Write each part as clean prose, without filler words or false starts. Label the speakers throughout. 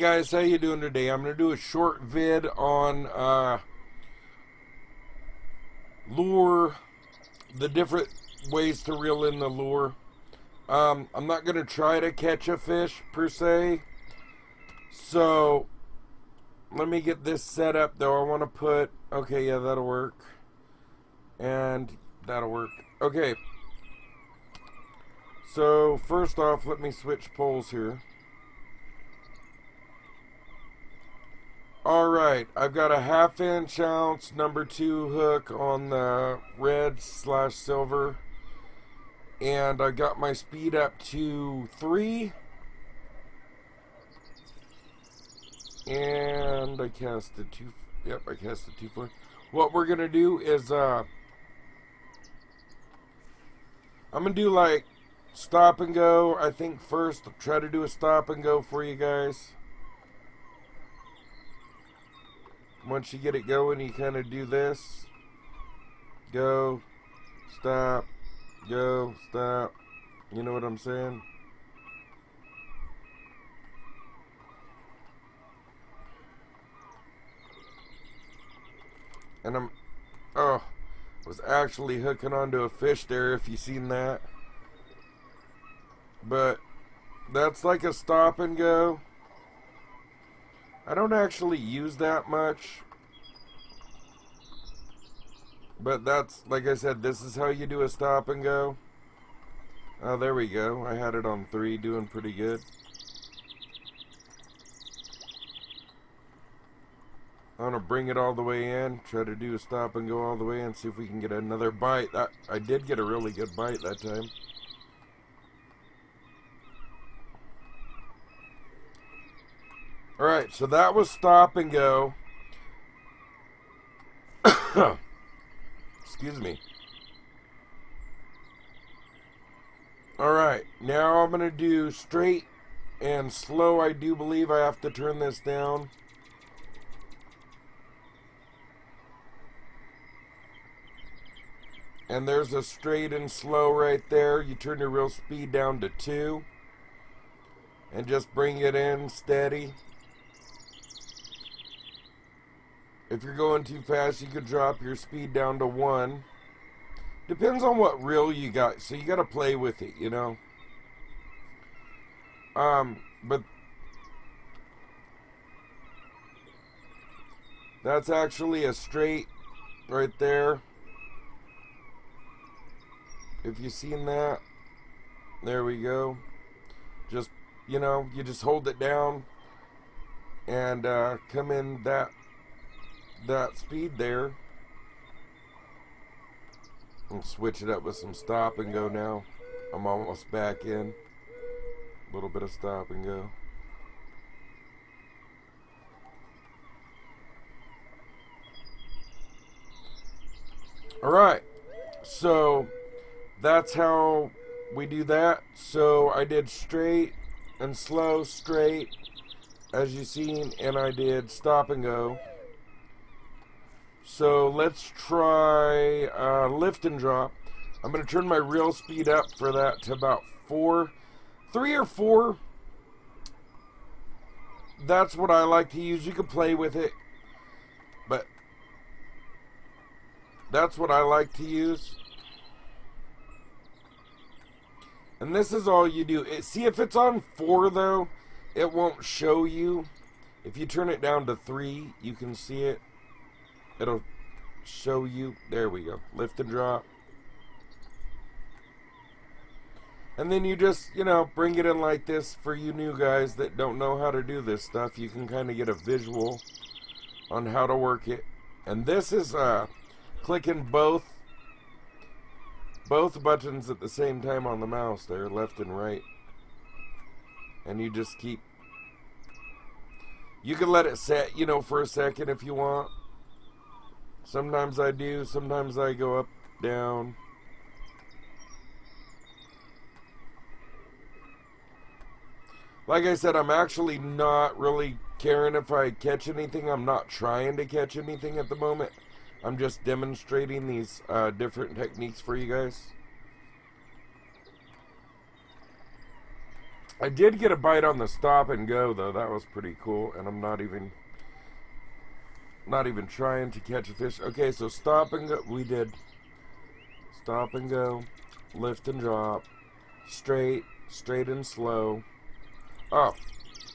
Speaker 1: guys, how you doing today? I'm going to do a short vid on lure, the different ways to reel in the lure. I'm not going to try to catch a fish per se. So let me get this set up though. I want to put, okay, yeah, that'll work. And that'll work. Okay. So first off, let me switch poles here. Alright, I've got a 1/2 ounce number 2 hook on the red/silver. And I got my speed up to 3. And I casted 2. Yep, I casted 2 4. What we're going to do is, I'm going to do like stop and go. I think first, I'll try to do a stop and go for you guys. Once you get it going, you kind of do this. Go, stop, go, stop. You know what I'm saying? And was actually hooking onto a fish there, if you seen that. But that's like a stop and go. I don't actually use that much. But that's, like I said, this is how you do a stop and go. Oh, there we go. I had it on 3, doing pretty good. I'm going to bring it all the way in. Try to do a stop and go all the way in. See if we can get another bite. I did get a really good bite that time. Alright, so that was stop and go. Excuse me. Alright, now I'm going to do straight and slow. I do believe I have to turn this down. And there's a straight and slow right there. You turn your reel speed down to 2. And just bring it in steady. If you're going too fast, you could drop your speed down to 1. Depends on what reel you got. So you got to play with it, you know. But that's actually a straight right there. If you've seen that, there we go. Just, you know, you just hold it down and come in that speed there. And switch it up with some stop and go now. I'm almost back in. A little bit of stop and go. Alright, so that's how we do that. So I did straight and slow, straight, as you've seen, and I did stop and go. So let's try lift and drop. I'm going to turn my reel speed up for that to about 4. 3 or 4. That's what I like to use. You can play with it. But that's what I like to use. And this is all you do. See, if it's on 4 though, it won't show you. If you turn it down to 3, you can see it. It'll show you. There we go. Lift and drop. And then you just, you know, bring it in like this. For you new guys that don't know how to do this stuff, you can kind of get a visual on how to work it. And this is clicking both buttons at the same time on the mouse there, left and right. And you just keep, you can let it set, you know, for a second if you want. Sometimes I do, sometimes I go up, down. Like I said, I'm actually not really caring if I catch anything. I'm not trying to catch anything at the moment. I'm just demonstrating these different techniques for you guys. I did get a bite on the stop and go though. That was pretty cool, and I'm not even trying to catch a fish. Okay, so stop and go. We did stop and go, lift and drop, straight and slow. Oh,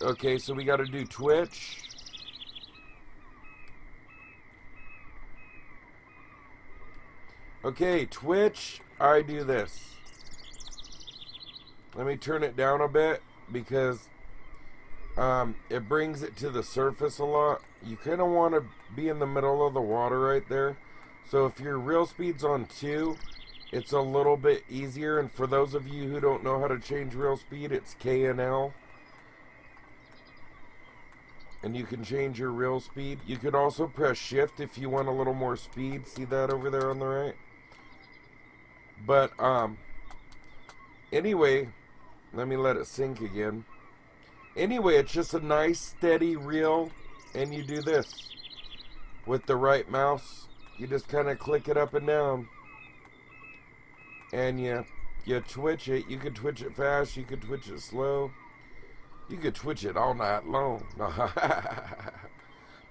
Speaker 1: okay, so we got to do twitch. Okay, twitch, I do this. Let me turn it down a bit because it brings it to the surface a lot. You kind of want to be in the middle of the water right there. So if your reel speed's on 2, it's a little bit easier. And for those of you who don't know how to change reel speed, it's K and L. And you can change your reel speed. You could also press shift if you want a little more speed. See that over there on the right? But anyway, let me let it sink again. Anyway, it's just a nice steady reel, and you do this with the right mouse. You just kind of click it up and down, and you twitch it. You could twitch it fast, you could twitch it slow, you could twitch it all night long.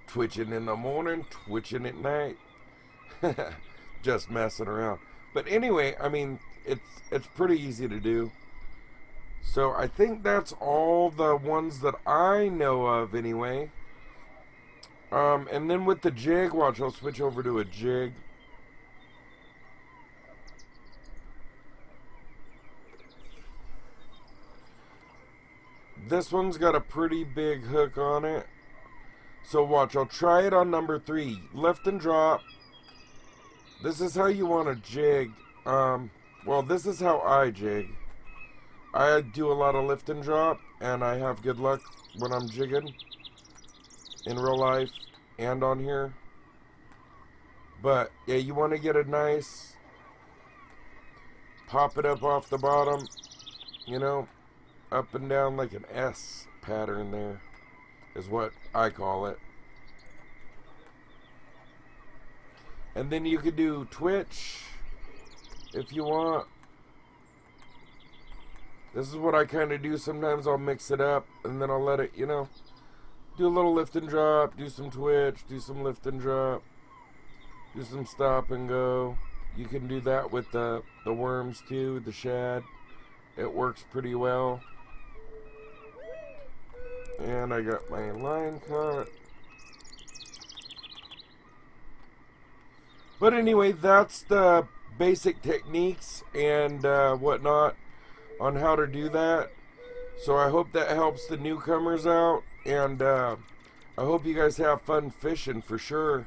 Speaker 1: Twitching in the morning, twitching at night. Just messing around. But anyway, I mean, it's pretty easy to do. So I think that's all the ones that I know of anyway. And then with the jig, watch, I'll switch over to a jig. This one's got a pretty big hook on it. So watch, I'll try it on number 3. Lift and drop. This is how you want to jig. Well, this is how I jig. I do a lot of lift and drop, and I have good luck when I'm jigging in real life and on here. But yeah, you want to get a nice, pop it up off the bottom, you know, up and down like an S pattern there is what I call it. And then you could do twitch if you want. This is what I kind of do. Sometimes I'll mix it up and then I'll let it, you know, do a little lift and drop, do some twitch, do some lift and drop, do some stop and go. You can do that with the worms too, the shad. It works pretty well. And I got my line cut. But anyway, that's the basic techniques and whatnot on how to do that. So I hope that helps the newcomers out, and I hope you guys have fun fishing for sure.